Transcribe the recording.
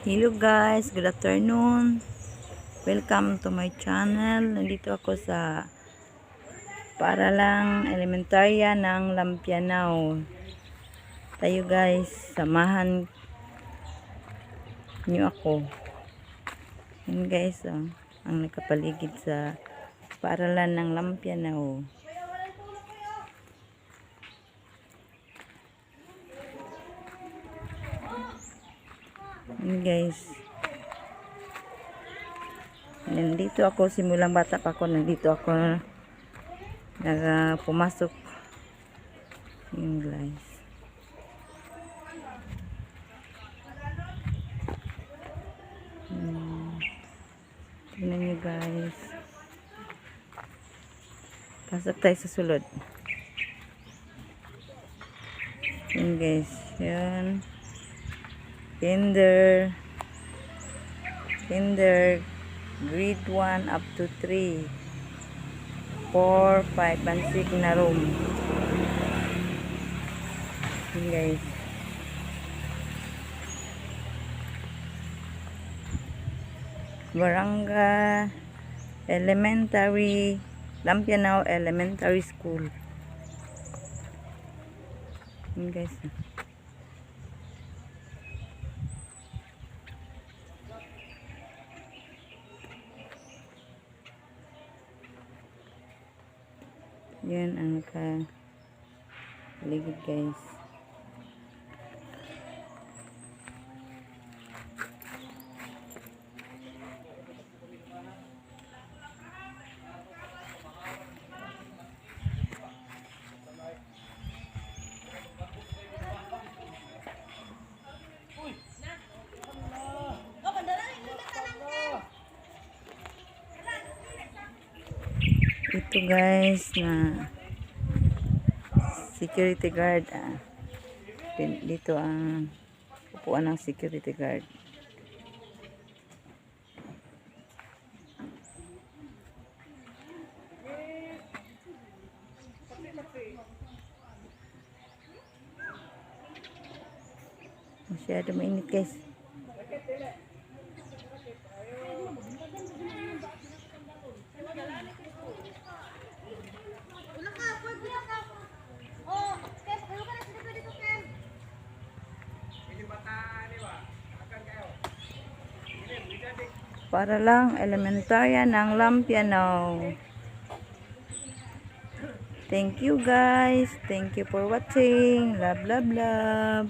Hello guys, good afternoon. Welcome to my channel. Nandito ako sa paaralang elementarya ng Lampianao. Tayo guys, samahan niyo ako. Yan guys, ang nakapaligid sa paaralan ng Lampianao. Yan guys. Nandito ako simulang bata pa ako, nandito ako pumasok. Yung guys. Tingnan nyo guys. Pasok tayo sa sulod. Yan guys. Yan. Kinder grade 1 up to 3, 4, 5, and 6 na room. Yan guys. Barangay Elementary, Lampianao Elementary School. Yan guys. Yan ang kaligid guys. Ito guys na security guard. Dito ang upuan ng security guard. Masyado mainit guys. Para lang elementarya ng Lampianao. Thank you guys. Thank you for watching. Love, love, love.